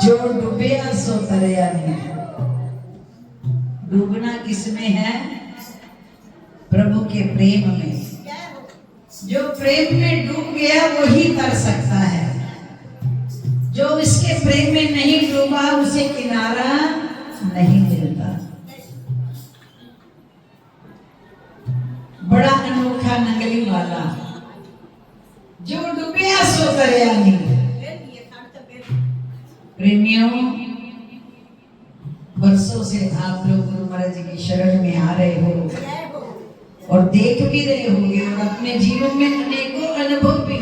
जो डूबे सो तरया नहीं। डूबना किसमें है? प्रभु के प्रेम में। जो प्रेम में डूब गया वही तर सकता है। जो इसके प्रेम में नहीं डूबा उसे किनारा नहीं मिलता। बड़ा अनोखा नंगली वाला जो डूबे सो तरया नहीं। प्रेमियों, वर्षों से आप लोग गुरु महाराज जी की शरण में आ रहे हो और देख भी रहे होंगे और अपने जीवन में अनेकों अनुभव भी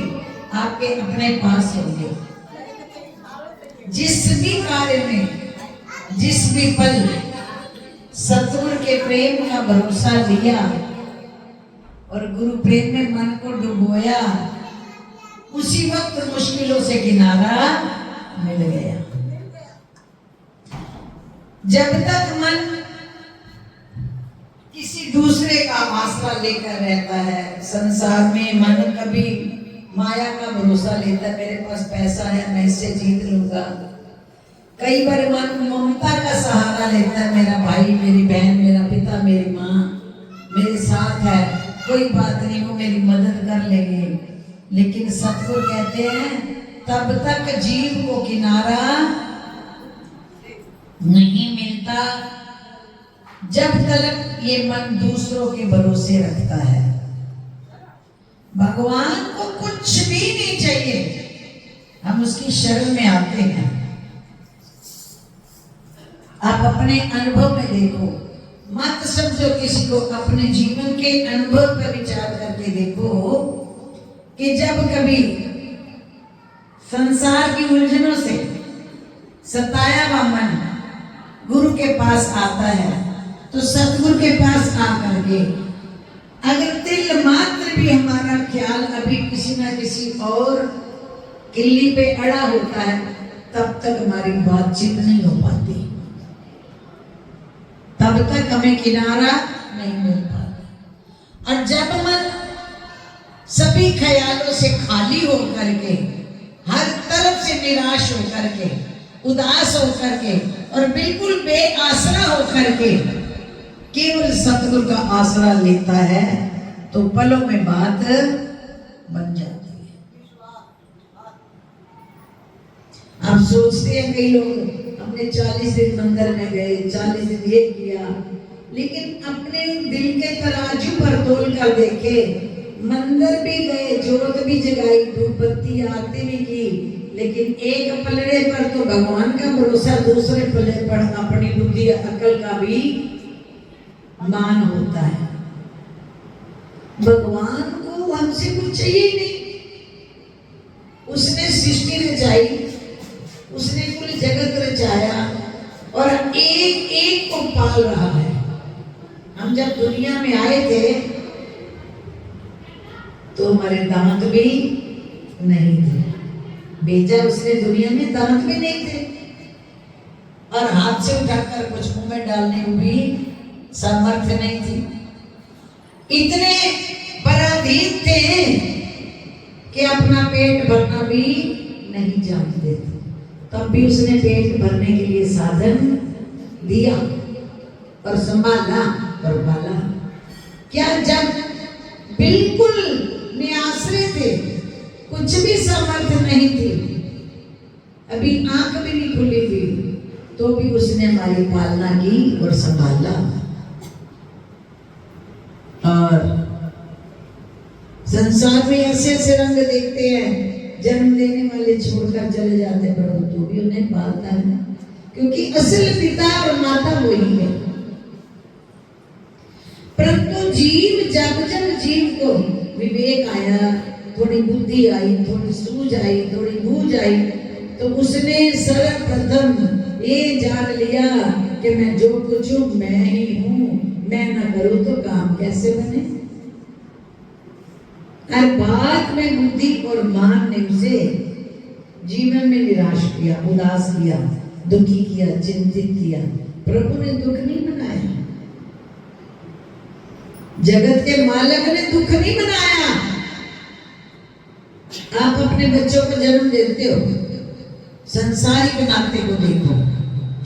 आपके अपने पास होंगे। जिस भी कार्य में, जिस भी पल सतगुरु के प्रेम का भरोसा लिया और गुरु प्रेम में मन को डुबोया, उसी वक्त मुश्किलों से किनारा मिल गया। जब तक मन किसी दूसरे का आसरा लेकर रहता है, संसार में मन कभी माया का भरोसा लेता है, मेरे पास पैसा है मैं इससे जीत लूंगा। कई बार मन ममता का सहारा लेता है, मेरा भाई, मेरी बहन, मेरा पिता, मेरी माँ मेरे साथ है, कोई बात नहीं, वो मेरी मदद कर लेंगे। लेकिन सतगुरु कहते हैं तब तक जीव को किनारा नहीं मिलता जब तक ये मन दूसरों के भरोसे रखता है। भगवान को कुछ भी नहीं चाहिए, हम उसकी शरण में आते हैं। आप अपने अनुभव में देखो, मत समझो किसी को, अपने जीवन के अनुभव पर विचार करके देखो कि जब कभी संसार की उलझनों से सताया हुआ मन गुरु के पास आता है तो सतगुरु के पास आकर के अगर तिल मात्र भी हमारा ख्याल अभी किसी ना किसी और किल्ली पे अड़ा होता है, तब तक हमारी बातचीत नहीं हो पाती, तब तक हमें किनारा नहीं मिल पाता। और जब मन सभी ख्यालों से खाली होकर के, हर तरफ से निराश होकर के, उदास होकर के और बिल्कुल बेआसरा होकर के केवल सतगुरु का आसरा लेता है तो पलों में बात बन जाती है। आप सोचते हैं कई लोग अपने 40 दिन मंदिर में गए, 40 दिन ये किया, लेकिन अपने दिल के तराजू पर तोल कर देखे, मंदिर भी गए, जोत भी जगाई, धूप बत्ती आरती भी की, लेकिन एक पलड़े पर तो भगवान का भरोसा, दूसरे पलड़े पर अपनी बुद्धि अकल का भी मान होता है। भगवान को हमसे कुछ चाहिए नहीं। उसने सृष्टि रचाई, उसने कुल जगत रचाया और एक एक को पाल रहा है। हम जब दुनिया में आए थे तो हमारे दांत भी नहीं थे, भेजा उसने दुनिया में, दांत भी नहीं थे और हाथ से उठाकर कुछ मुंह में डालने को भी सामर्थ्य नहीं थी। इतने पराधीन थे कि अपना पेट भरना भी नहीं जानते थे, तब भी उसने पेट भरने के लिए साधन दिया और संभाला और पाला। क्या जब बिल्कुल निराश्रित थे, कुछ भी सामर्थ्य नहीं थी, अभी आंख भी नहीं खुली थी, तो भी उसने हमारी पालना की और संभाला। और संसार में ऐसे ऐसे रंग देखते हैं, जन्म देने वाले छोड़कर चले जाते, प्रभु तो भी उन्हें पालता है, क्योंकि असल पिता और माता वही है। परंतु जीव, जब जीव को विवेक आया, थोड़ी बुद्धि आई, थोड़ी सूझ आई, थोड़ी बूझ आई, तो उसने सर्वप्रथम ये जान लिया कि मैं जो कुछ हूं मैं ही हूं, मैं ना करूं तो काम कैसे बने। हर बात में बुद्धि और मान ने उसे जीवन में निराश किया, उदास किया, दुखी किया, चिंतित किया। प्रभु ने दुख नहीं मनाया, जगत के मालिक ने दुख नहीं मनाया। आप अपने बच्चों को जन्म देते हो, संसारिक नाते को देखो,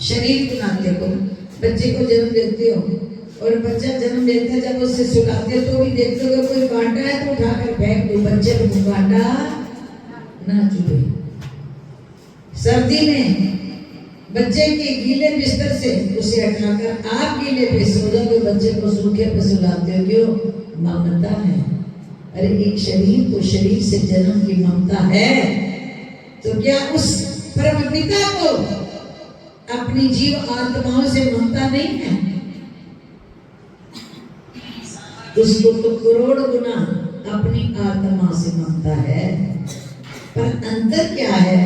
शरीर के नाते को। बच्चे को जन्म देते हो और बच्चा जन्म देता है, जब उससे सुलाते हो तो भी देखते हो कोई कांटा है तो उठाकर फेंक दो, बच्चे को कांटा ना चुभे। सर्दी में बच्चे के गीले बिस्तर से उसे हटाकर आप गीले पे सो जाओ, बच्चे को सूखे पे सुलाते हो, क्यों? ममता है। अरे एक शरीर को शरीर से जन्म की ममता है, तो क्या उस परम पिता को अपनी जीव आत्माओं से ममता नहीं है? उसको तो करोड़ गुना अपनी आत्मा से ममता है। पर अंतर क्या है?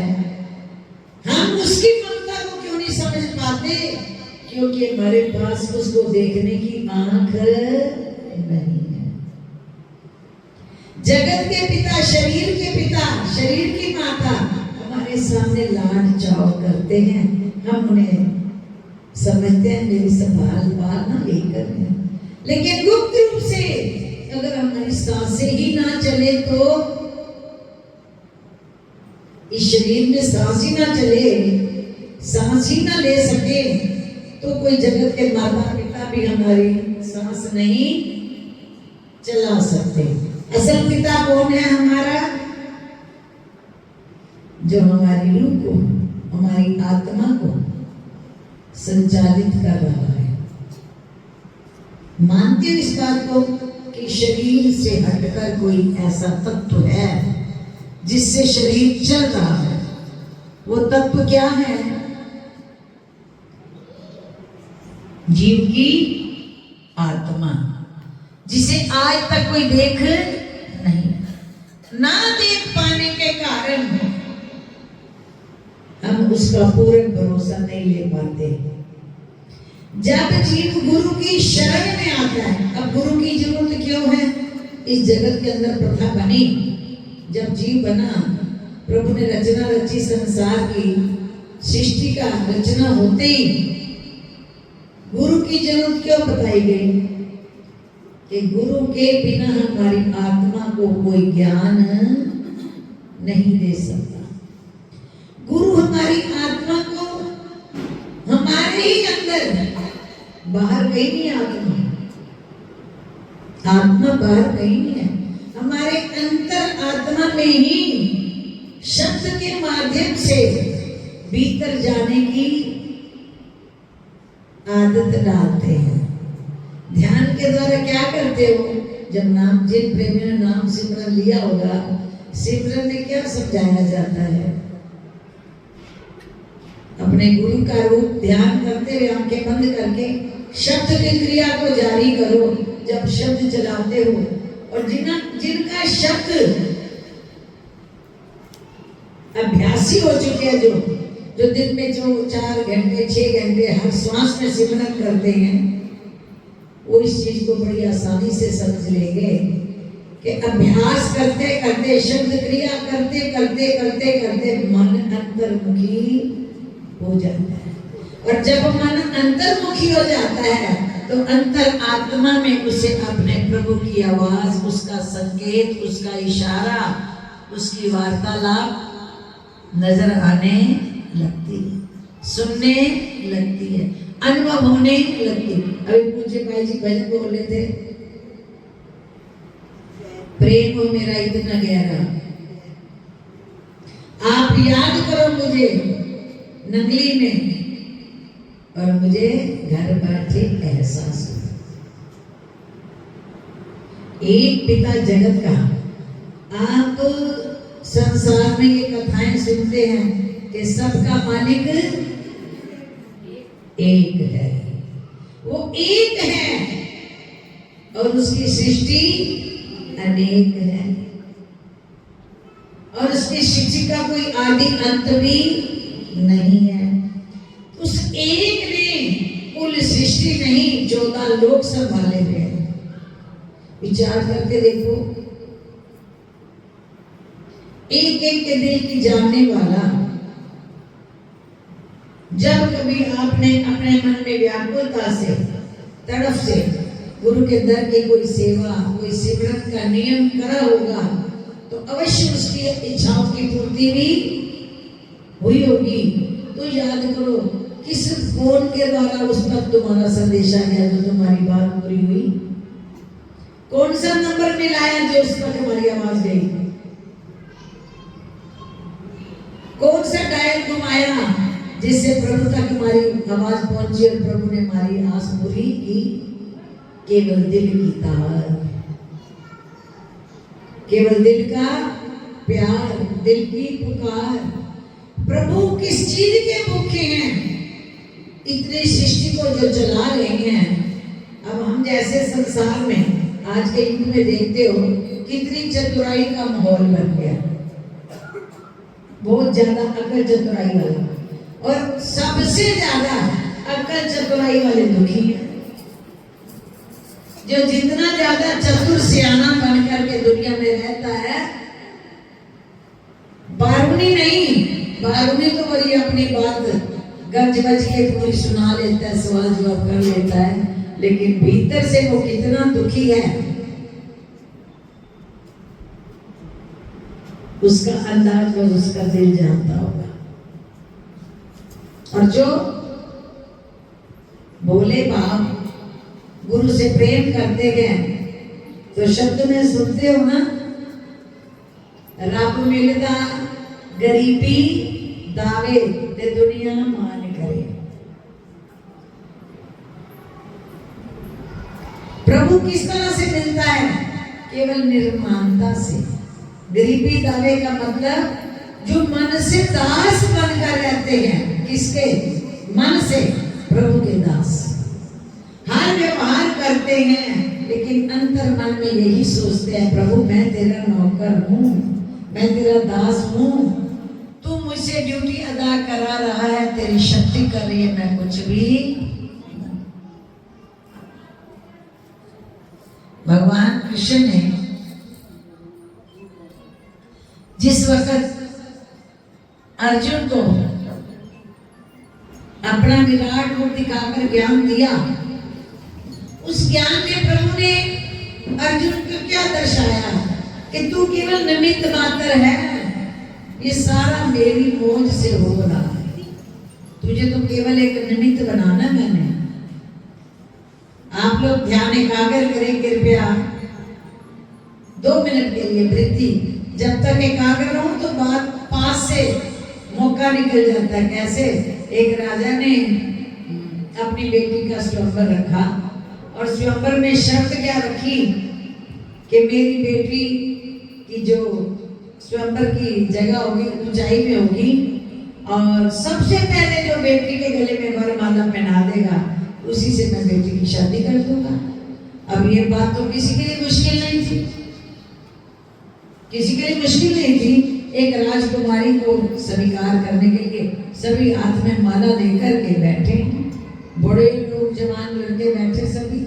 हम उसकी ममता को क्यों नहीं समझ पाते? क्योंकि हमारे पास उसको देखने की आंख नहीं है। जगत के पिता, शरीर के पिता, शरीर की माता हमारे सामने लाड चाव करते हैं, हम उन्हें समझते हैं मेरी संभाल पालना लेकर है। लेकिन गुप्त रूप से अगर हमारी सांसें ही ना चले, तो इस शरीर में सांस ही ना चले, सांस ही ना ले सके, तो कोई जगत के माता पिता भी हमारी सांस नहीं चला सकते। असल पिता कौन है हमारा? जो हमारी रूह को, हमारी आत्मा को संचालित कर रहा है। मानते हो इस बात को कि शरीर से हटकर कोई ऐसा तत्व है जिससे शरीर चल रहा है? वो तत्व क्या है? जीव की आत्मा, जिसे आज तक कोई देख नहीं, ना देख पाने के कारण हम उसका पूर्ण भरोसा नहीं ले पाते। जब जीव गुरु की शरण में आता है, अब गुरु की जरूरत क्यों है? इस जगत के अंदर प्रथा बनी, जब जीव बना, प्रभु ने रचना रची संसार की, सृष्टि का रचना होते ही गुरु की जरूरत क्यों बताई गई? कि गुरु के बिना हमारी आत्मा को कोई ज्ञान नहीं दे सकता। गुरु हमारी आत्मा को हमारे ही अंदर, बाहर कहीं नहीं, आत्मा बाहर कहीं नहीं है, हमारे अंतर आत्मा में ही शब्द के माध्यम से भीतर जाने की आदत डालते हैं। ध्यान के द्वारा क्या करते हो? जब नाम, जिन प्रेमियों ने नाम सिमरन लिया होगा, सिमरन में क्या समझाया जाता है? अपने गुरु का रूप ध्यान करते हुए आंखें बंद करके शब्द की क्रिया को जारी करो। जब शब्द चलाते हो, और जिनका शब्द अभ्यासी हो चुके हैं, जो दिन में जो 4 घंटे 6 घंटे हर श्वास में सिमरन करते हैं, वो इस चीज को बड़ी आसानी से समझ लेंगे कि अभ्यास करते करते, शब्द क्रिया करते करते करते करते मन अंतर्मुखी हो जाता है। और जब मन अंतर्मुखी हो जाता है, तो अंतर आत्मा में उसे अपने प्रभु की आवाज, उसका संकेत, उसका इशारा, उसकी वार्तालाप नजर आने लगती है, सुनने लगती है, अनुभव होने लगती है। अभी पूज्य भाई जी भजन बोल रहे थे, प्रेम हो मेरा इतना गहरा, आप याद करो मुझे नगली में, और मुझे घर बैठे एहसास हुआ। एक पिता जगत का, आप संसार में ये कथाएं सुनते हैं कि सबका मालिक एक है, वो एक है और उसकी सृष्टि अनेक है, और उसकी सृष्टि का कोई आदि अंत भी नहीं है। उस एक ने कुल सृष्टि नहीं 14 लोक संभाले हुए हैं। विचार करके देखो, एक एक के दिल की जानने वाला। जब कभी आपने अपने मन में व्याकुलता से, तड़फ से गुरु के दर की कोई सेवा, कोई सिमरन का नियम करा होगा, तो अवश्य उसकी इच्छाओं की पूर्ति भी हुई होगी तो याद करो किस फोन के द्वारा उस पर तुम्हारा संदेश आ गया जो तुम्हारी बात पूरी हुई। कौन सा नंबर मिलाया जो उस पर तुम्हारी आवाज गई? कौन सा डायल घुमाया जिससे प्रभु तक हमारी आवाज पहुंची और प्रभु ने हमारी आस पूरी की? केवल दिल की तार, केवल दिल का प्यार, दिल की पुकार। प्रभु किस चीज के भूखे हैं? इतनी सृष्टि को जो चला रहे हैं। अब हम जैसे संसार में आज के युग में देखते हो कितनी चतुराई का माहौल बन गया, बहुत ज्यादा अकल चतुराई वाला, और सबसे ज्यादा अकल चतुराई वाले दुखी हैं। जो जितना ज्यादा चतुर सियाना बन करके दुनिया में रहता है, बारूनी नहीं, बारूनी तो बड़ी अपनी बात गज बज के पूरी सुना लेता है, सवाल जवाब कर लेता है, लेकिन भीतर से वो कितना दुखी है उसका अंदाज बस उसका दिल जानता होगा। और जो भोले बाप गुरु से प्रेम करते गए तो शब्द में सुनते हो ना, रब मिलदा गरीबी दावे ते दुनिया मान करे। प्रभु किस तरह से मिलता है? केवल निर्माणता से। गरीबी दावे का मतलब जो मन से दास बनकर रहते हैं, किसके? मन से प्रभु के दास। हर व्यवहार करते हैं लेकिन अंतर मन में यही सोचते हैं, प्रभु मैं तेरा नौकर हूँ, मैं तेरा दास हूँ, तू मुझसे ड्यूटी अदा करा रहा है, तेरी शक्ति कर रही है, मैं कुछ भी। भगवान कृष्ण ने जिस वक्त अर्जुन को अपना विराट रूप दिखाकर ज्ञान दिया, उस ज्ञान में प्रभु ने अर्जुन को क्या दर्शाया कि तू केवल निमित्त मात्र है, ये सारा मेरी मौज से हो रहा है, तुझे तो केवल एक निमित्त बनाना मैंने। आप लोग ध्यान एकाग्र करें कृपया 2 मिनट के लिए। वृत्ति जब तक एकाग्र हो तो बात पास से मौका निकल जाता है। कैसे? एक राजा ने अपनी बेटी का स्वयंवर रखा और स्वयंवर में शर्त क्या रखी कि मेरी बेटी की जो स्वयंवर की जगह होगी ऊंचाई में होगी और सबसे पहले जो बेटी के गले में वरमाला पहना देगा उसी से मैं बेटी की शादी कर दूंगा। अब ये बात तो किसी के लिए मुश्किल नहीं थी, किसी के लिए मुश्किल नहीं थी। एक राजकुमारी को स्वीकार करने के लिए सभी हाथ में माला लेकर के बैठे, बड़े लोग, जवान लड़के बैठे सभी।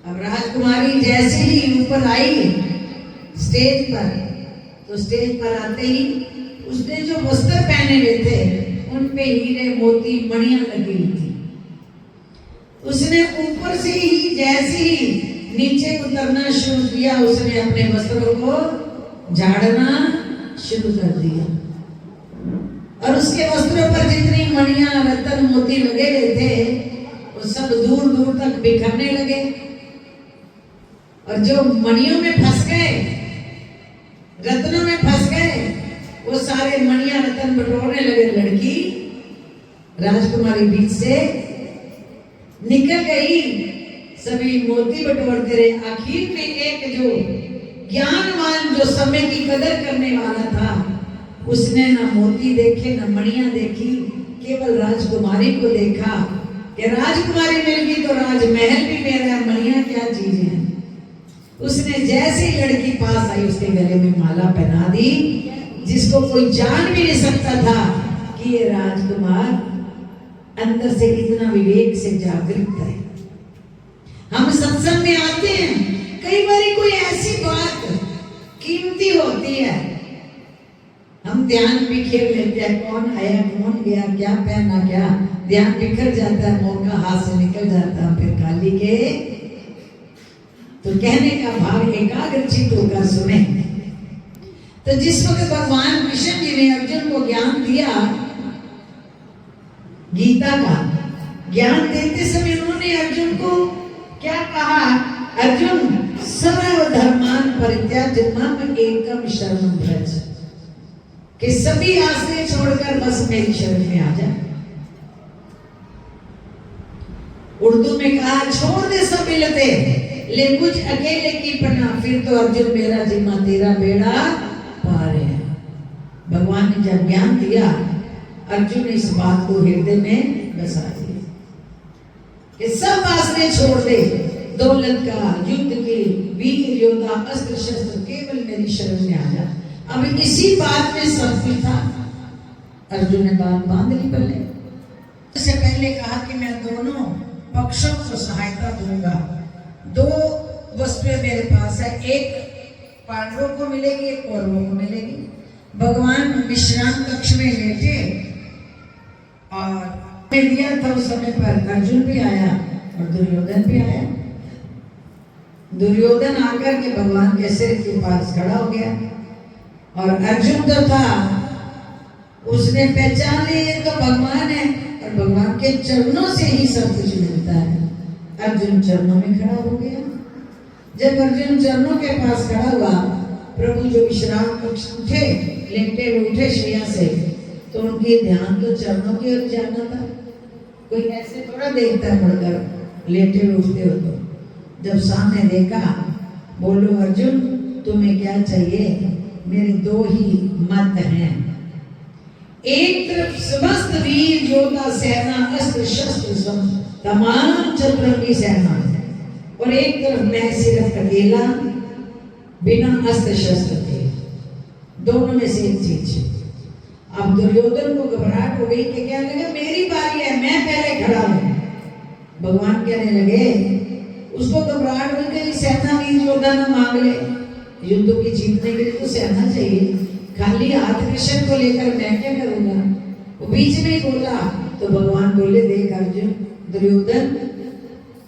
अब राजकुमारी जैसे ही ऊपर आई स्टेज पर, तो स्टेज पर आते ही उसने जो वस्त्र पहने हुए थे उन पे हीरे मोती मणियां लगी हुई थी। उसने ऊपर से ही जैसे ही नीचे उतरना शुरू किया, उसने अपने वस्त्रों को झाड़ना शुरू कर दिया और उसके वस्त्रों पर जितनी मणियां रत्न मोती लगे हुए थे वो सब दूर दूर तक बिखरने लगे और जो मणियों में फंस गए, रत्नों में फंस गए, वो सारे मणियां रत्न बटोरने लगे। लड़की राजकुमारी बीच से निकल गई, सभी मोती बटोरते रहे। आखिर में एक जो ज्ञानवान, जो समय की कदर करने वाला था, उसने ना मोती देखे ना मणियां देखी, केवल राजकुमारी को देखा कि राजकुमारी मिल गई तो राजमहल भी मेरा है, मणियां क्या चीज है। उसने जैसे ही लड़की पास आई उसके गले में माला पहना दी, जिसको कोई जान भी नहीं सकता था कि ये राजकुमार अंदर से कितना विवेक से जागृत है। हम सत्संग में आते हैं, कई बार कोई ऐसी बात कीमती होती है, हम ध्यान बिखेर लेते हैं, कौन आया कौन गया, क्या पहना क्या, ध्यान बिखर जाता है, मौका हाथ से निकल जाता है, फिर काली के। तो कहने का भाव एकाग्रचित होकर सुने। तो जिस वक्त भगवान कृष्ण जी ने अर्जुन को ज्ञान दिया, गीता का ज्ञान देते समय उन्होंने अर्जुन को क्या कहा? अर्जुन सर्व धर्मान परित्याज्य माम एकम शरणं व्रज, कि सभी आश्रय छोड़कर बस मेरी शरण में आ जा। उर्दू में कहा छोड़ दे सब मिलते, ले मुझ अकेले की पनाह, फिर तो अर्जुन मेरा जिम्मा तेरा बेड़ा पार है। भगवान ने जब ज्ञान दिया, अर्जुन ने इस बात को हृदय में बसा दिया कि सब आश्रय छोड़ दे, दौलत का, युद्ध के, वीर योद्धा, अस्त्र शस्त्र, केवल मेरी शरण में आ जा। अब इसी बात में सब कुछ था। अर्जुन ने बात बांध ली पहले। उससे पहले कहा कि मैं दोनों पक्षों को सहायता दूंगा। दो वस्तुएं मेरे पास है, एक पांडवों को मिलेगी, एक कौरवों को मिलेगी। भगवान विश्राम कक्ष में लेटे और मैं दिया था उस समय पर अर्जुन भी आया और दुर्योधन भी आया। दुर्योधन आकर के भगवान के सिर के पास खड़ा हो गया और अर्जुन तो था, उसने पहचान लिया ये तो भगवान है और भगवान के चरणों से ही सब कुछ मिलता है। अर्जुन चरणों में खड़ा हो गया। जब अर्जुन चरणों के पास खड़ा हुआ, प्रभु जो विश्राम कक्ष उठे, लेटे उठे शैया से, तो उनके ध्यान तो चरणों की ओर जाना था। कोई ऐसे थोड़ा देखता पड़कर लेटे उठते हो। तो जब सामने देखा, बोलो अर्जुन तुम्हें क्या चाहिए? मेरे दो ही मत हैं, एक तरफ समस्त वीर योद्धा सेना, अस्त्र शस्त्र तमाम चतुरंगी सेना है, और एक तरफ मैं सिर्फ अकेला बिना अस्त्र शस्त्र के। दोनों में से एक चीज। अब दुर्योधन को घबराहट हो गई कि क्या लगा मेरी बारी है, मैं पहले खड़ा हूं। भगवान कहने लगे, उसको घबराहट हो गई, सेना वीर योद्धा ना मांग ले, युद्ध की जीतने के लिए तो सेना चाहिए, खाली हाथ कृष्ण को लेकर मैं क्या करूंगा? वो बीच में ही बोला तो भगवान बोले, देख अर्जुन, दुर्योधन,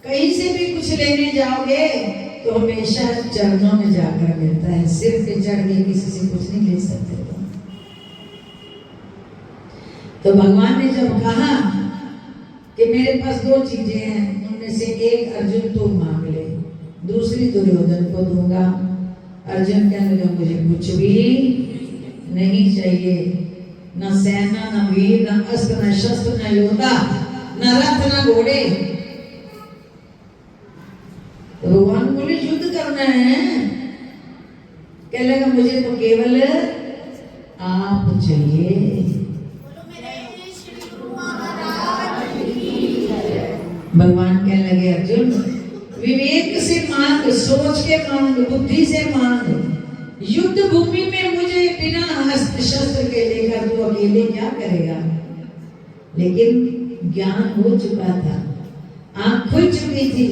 कहीं से भी कुछ लेने जाओगे तो हमेशा चरणों में जाकर मिलता है, सिर पे चढ़ के किसी से कुछ नहीं ले सकते। तो भगवान ने जब कहा कि मेरे पास दो चीजें हैं, उनमें से एक अर्जुन तू मांग ले, दूसरी दुर्योधन को दूंगा। अर्जुन कहने लगा, मुझे कुछ भी नहीं चाहिए, न सेना, न वीर, न अस्त्र, न शस्त्र, न योद्धा, न रथ, न घोड़े। तो भगवान बोले युद्ध करना है। कहने लगा, मुझे तो केवल आप चाहिए। भगवान कहने लगे, अर्जुन विवेक से मांग, सोच के मांग, बुद्धि से मांग। युद्ध भूमि में मुझे बिना अस्त्र शस्त्र के लेकर तू अकेले क्या करेगा? लेकिन ज्ञान हो चुका था, आंख खुल चुकी थी,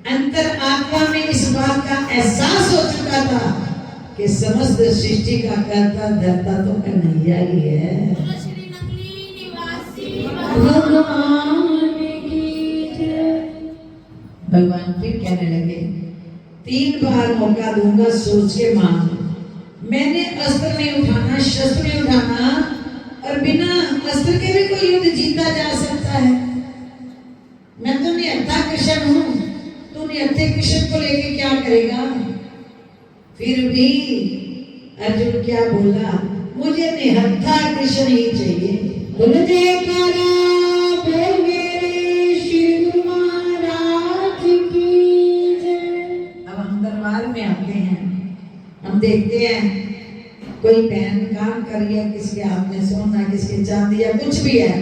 अंतर आत्मा में इस बात का एहसास हो चुका था कि समस्त सृष्टि का कर्ता धर्ता तो कन्हैया ही है। भगवान फिर कहने लगे, 3 बार मौका दूंगा, सोच के मांग। मैंने अस्त्र नहीं उठाना, शस्त्र नहीं उठाना, और बिना अस्त्र के भी कोई युद्ध जीता जा सकता है। मैं तो निहत्था कृष्ण हूं, तू निहत्थे कृष्ण को लेके क्या करेगा? फिर भी अर्जुन क्या बोला, मुझे निहत्था कृष्ण ही चाहिए। बोले जयकारा बोल मेरे श्री महाराज की जय। अब हम दरबार में आते हैं, हम देखते हैं कोई बहन काम कर रही है, किसके हाथ में सोना, किसके चांदी या कुछ भी है,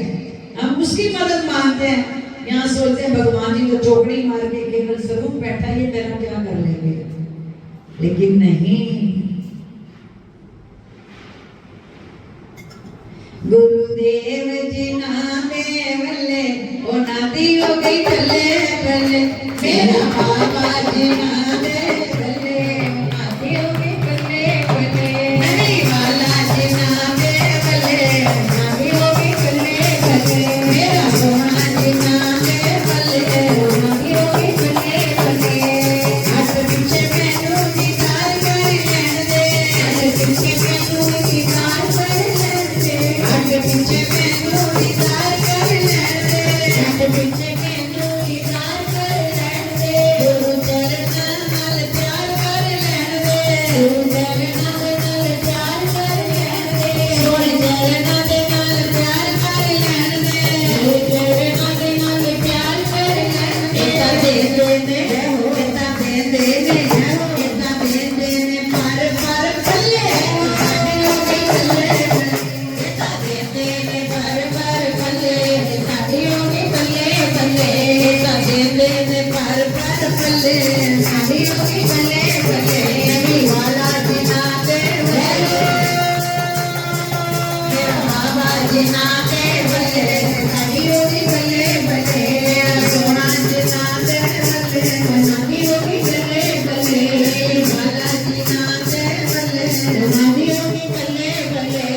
हम उसकी मदद मांगते हैं। यहाँ सोचते हैं भगवान जी तो चौकड़ी मार के केवल स्वरूप बैठा, ये मेरा क्या कर लेंगे? लेकिन नहीं, गुरुदेव जी ना देवले ओ नादी हो गई बल्ले बल्ले, मेरा बाबा जी ना देवले ओ नादी हो गई बल्ले बल्ले, नहीं वाला जी ना देवले नादी हो गई बल्ले बल्ले, मेरा सोना जी ना देवले ओ नादी हो गई बल्ले बल्ले। हाथ पीछे मैनू दीदार कर लेने दे, हाथ पीछे पीछे मैनू दीदार कर लैण दे, जट पीछे मैनू दीदार कर लैण दे, गुरु चरणां नाल प्यार कर लैण दे, गुरु चरणां दे नाल प्यार कर लैण दे, गुरु चरणां दे नाल प्यार कर लैण दे, गुरु चरणां दे नाल प्यार कर लैण दे। इता दे दे ने हो, इता दे दे ने हो, इता दे दे ने पर पल्ले साडे होगी पल्ले, इता दे दे ने पर पल्ले साडे होगी पल्ले पल्ले, इता दे दे ने पर पल्ले साडे होगी पल्ले पल्ले। अभी वाला जिना दे मेरा बाबा जिना दे बल्ले साडी होगी बल्ले बल्ले, सोना जिना दे बल्ले साडी होगी बल्ले बल्ले, वाला जिना दे बल्ले साडी होगी बल्ले बल्ले,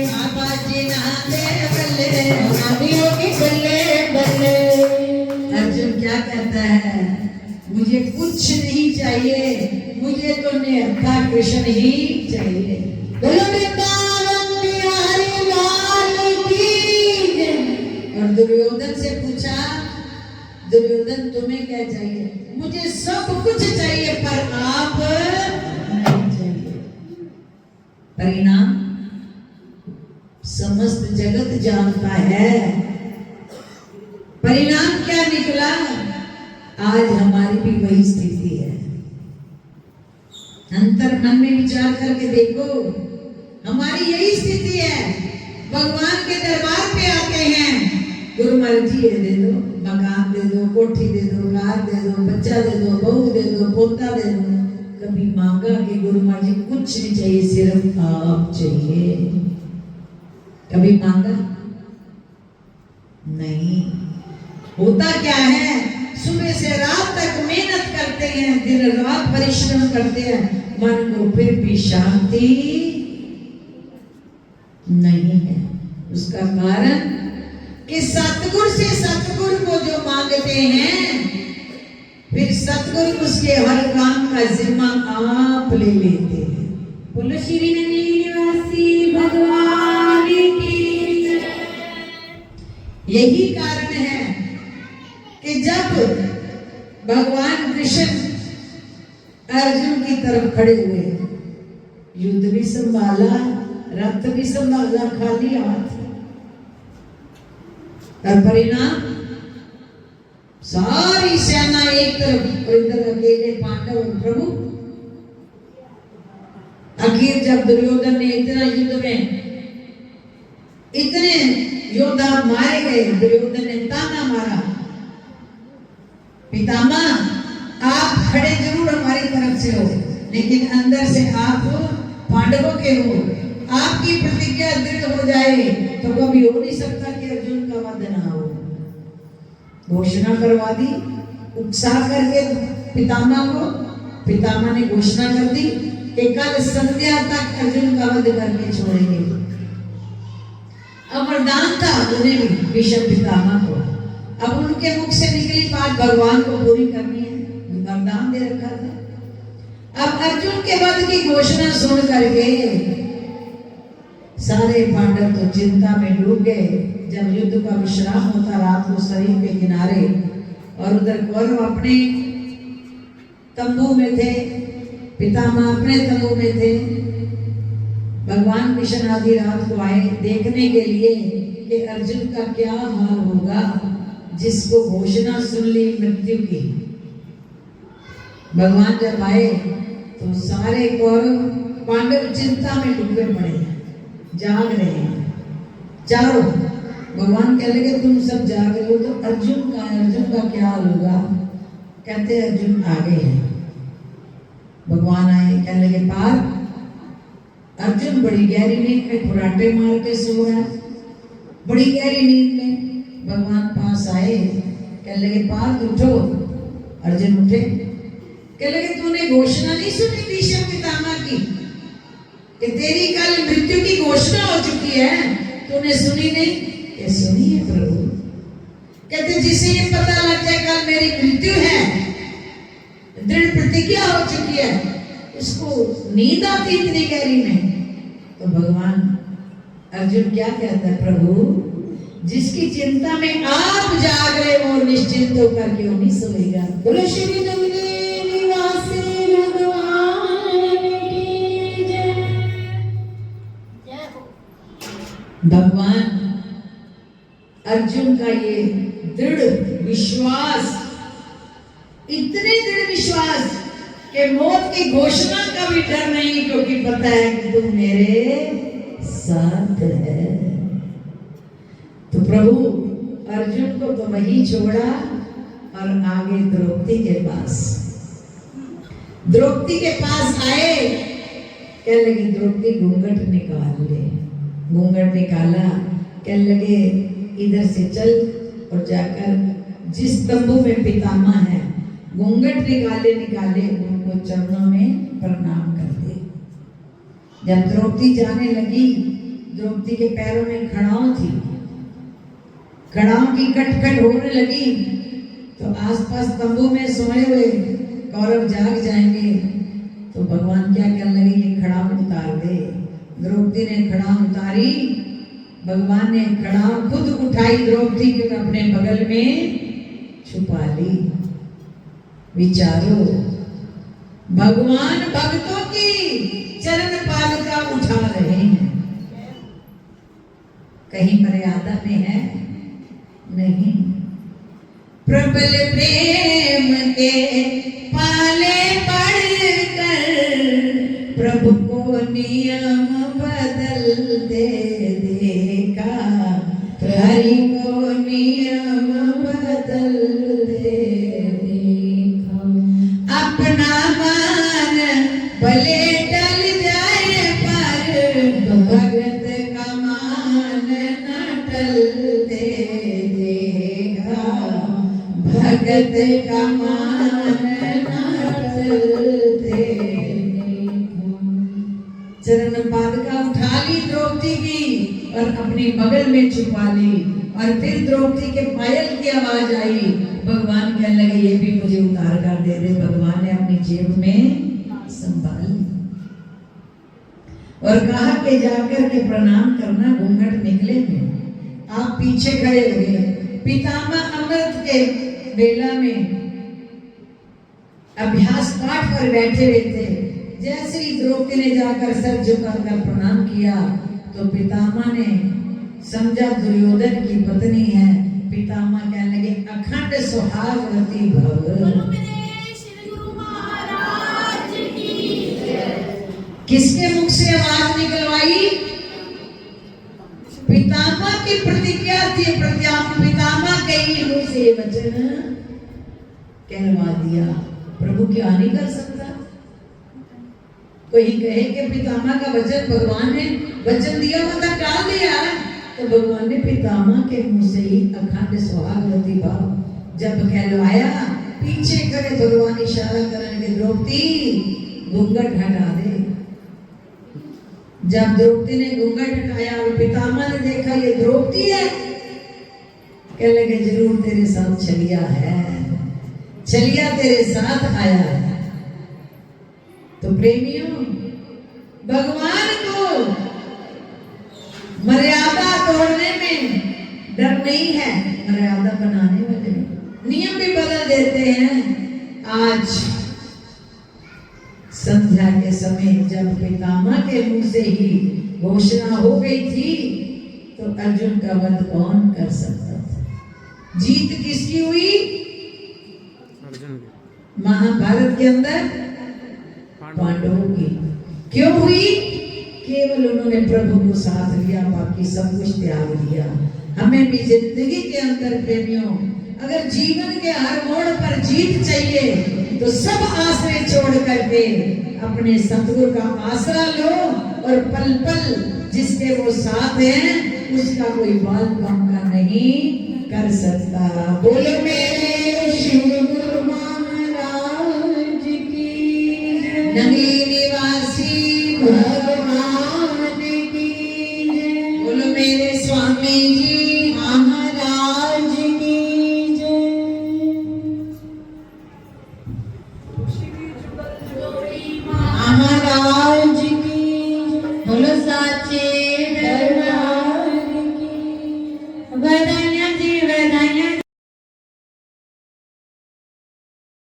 बाबा जिना दे बल्ले साडी होगी बल्ले बल्ले। अर्जुन क्या कहता है, मुझे कुछ नहीं चाहिए, मुझे तो निहत्था कृष्ण ही चाहिए। बोलो वृंदावन बिहारी लाल की जय। और दुर्योधन से पूछा, दुर्योधन तुम्हें क्या चाहिए? मुझे सब कुछ चाहिए पर आप नहीं चाहिए। परिणाम समस्त जगत जानता है। परिणाम क्या निकला? आज हमारी भी वही स्थिति है। अंतर मन में विचार करके देखो, हमारी यही स्थिति है। भगवान के दरबार पे आते हैं, गुरु मर्जी है, दे दो, मकान दे दो, कोठी दे दो, कार दे दो, बच्चा दे दो, बहू दे दो, पोता दे दो। कभी मांगा कि गुरु मर्जी कुछ नहीं चाहिए, सिर्फ आप चाहिए? कभी मांगा? नहीं। होता क्या है, सुबह से रात तक मेहनत करते हैं, दिन रात परिश्रम करते हैं, मन को फिर भी शांति नहीं है। उसका कारण कि सतगुरु से सतगुरु को जो मांगते हैं, फिर सतगुरु उसके हर काम का जिम्मा आप ले लेते हैं। बोलो श्री निवासी भगवान की। यही कारण है कि जब भगवान कृष्ण अर्जुन की तरफ खड़े हुए, युद्ध भी संभाला, रथ भी संभाला, खाली हाथ, और परिणाम सारी सेना एक तरफ और इधर अकेले पांडव प्रभु। आखिर जब दुर्योधन ने इतना युद्ध में इतने योद्धा मारे गए, दुर्योधन ने ताना मारा, पितामह आप खड़े जरूर हमारी तरफ से हो, लेकिन अंदर से आप पांडवों के हो। आपकी प्रतिज्ञा दृढ़ हो जाए तो कभी हो नहीं सकता कि अर्जुन का वध ना हो। घोषणा करवा दी, उकसा करके पितामह को, पितामह ने घोषणा कर दी कि कल संध्या तक अर्जुन का वध करके छोड़ेंगे। अब वरदान था उन्हें भी, भीष्म पितामह को। अब उनके मुख से निकली बात भगवान को पूरी करनी है, वरदान दे रखा था। अब अर्जुन के वध की घोषणा सुन करके सारे पांडव तो चिंता में डूब गए। जब युद्ध का विश्राम होता रात को शरीर के किनारे, और उधर कौरव अपने तंबू में थे, पितामह अपने तंबू में थे। भगवान कृष्ण आधी रात को आए देखने के लिए कि अर्जुन का क्या हाल होगा, जिसको घोषणा सुन ली मृत्यु की। भगवान जब आए तो सारे कौरव पांडव चिंता में डूबे पड़े, जाग रहे हैं चारों। भगवान कह लगे तुम सब जाग रहे हो तो अर्जुन का क्या हाल होगा? कहते अर्जुन आगे हैं। भगवान आए, कहने लगे पार, अर्जुन बड़ी गहरी नींद में खुराटे मार के सो रहा है, बड़ी गहरी नींद में। भगवान पास आए, कहने लगे पार उठो। अर्जुन उठे, कहने लगे तूने घोषणा नहीं सुनी भीष्म पितामह की कि तेरी कल मृत्यु की घोषणा हो चुकी है, तूने सुनी नहीं? ये सुनी है प्रभु। कहते जिसे ये पता लग जाए कल मेरी मृत्यु है, दृढ़ प्रतिज्ञा हो चुकी है, उसको नींद आती इतनी गहरी में। तो भगवान अर्जुन क्या कहता है, प्रभु जिसकी चिंता में आप जाग रहे हो निश्चिंत होकर क्यों नहीं सोएगा। बोलो श्री नंदी निवासी भगवान की जय। भगवान अर्जुन का ये दृढ़ विश्वास, इतने दृढ़ विश्वास कि मौत की घोषणा का भी डर नहीं, क्योंकि पता है कि तू मेरे साथ है। तो प्रभु अर्जुन को तो वही छोड़ा और आगे द्रौपदी के पास, द्रौपदी के पास आए, कहने लगी द्रौपदी घूंघट निकाल ले। घूंघट निकाला, कहने लगे इधर से चल और जाकर जिस तंबू में पितामह है, घूंघट निकाले उनको चरणों में प्रणाम कर दे। जब द्रौपदी जाने लगी, द्रौपदी के पैरों में खड़ाऊ थी, खड़ाऊ की कटकट होने लगी, तो आसपास तंबू में सोए हुए कौरव जाग जाएंगे। तो भगवान क्या कहने लगे, ये खड़ाऊ उतार दे। द्रौपदी ने खड़ाऊ उतारी, भगवान ने खड़ाऊ खुद उठाई, द्रौपदी के अपने बगल में छुपा ली। विचारो, भगवान भक्तों की चरण पालिका उठा रहे हैं, कहीं मर्यादा में है नहीं। प्रबल प्रेम के पाले पड़कर प्रभु को नियम बदलते देखा, हरि को नियम बदलते देखा। अपना मान भले टल जाए पर भगत का मान न टलते देखा, भगत का मान न टलते। चरण पादुका उठा ली द्रौपदी की और अपनी बगल में छुपा ली। और फिर द्रौपदी के पायल की आवाज आई, भगवान कहने लगे ये भी मुझे उतार कर दे दे। भगवान ने अपनी जेब में संभाल ली और कहा कि जाकर के प्रणाम करना, घूंघट निकले में। आप पीछे खड़े हो गए। पितामह अमृत के बेला में अभ्यास पाठ पर बैठे हुए थे। जैसे ही द्रौपदी ने जाकर सर झुकाकर प्रणाम किया, तो पितामह ने समझा दुर्योधन की पत्नी है। पितामह कहने लगे अखंड सुहागवती भव। किसके मुख से आवाज निकलवाई? पितामह की प्रतिज्ञा थी। पितामह के ही मुंह से वचन कहलवा दिया। प्रभु क्या नहीं कर सकता? कोई कहे कि पितामह का वचन, भगवान ने वचन दिया मतलब टाल दिया, तो भगवान ने पितामह के मुंह से ही अखंड सुहागवती भाव जब कहलवाया, पीछे खड़े भगवान इशारा करने के द्रौपदी घूंघट हटा दे। जब द्रौपदी ने घूंघट हटाया और पितामह ने देखा ये द्रौपदी है, कहने लगे जरूर तेरे साथ छलिया है, छलिया तेरे साथ आया है। तो प्रेमियों, भगवान को मर्यादा तोड़ने में डर नहीं है, मर्यादा बनाने वाले नियम भी बदल देते हैं। आज संध्या के समय जब पितामह के मुंह से ही घोषणा हो गई थी, तो अर्जुन का वध कौन कर सकता था? जीत किसकी हुई? महाभारत के अंदर पांडवों की। क्यों हुई? केवल उन्होंने प्रभु को साथ लिया, बाकी सब कुछ त्याग दिया। हमें भी जिंदगी के अंदर प्रेमियों, अगर जीवन के हर मोड़ पर जीत चाहिए, तो सब आसरे छोड़ करके अपने सतगुरु का आसरा लो और पल पल जिसके वो साथ हैं, उसका कोई बाल कम का नहीं कर सकता। बोलो मेरे शिव गुरु महाराज की, नगरी निवासी भगवान की जय। बोलो मेरे स्वामी जी महाराज की जय। महाराज की, बोलो साचे दरबार वदन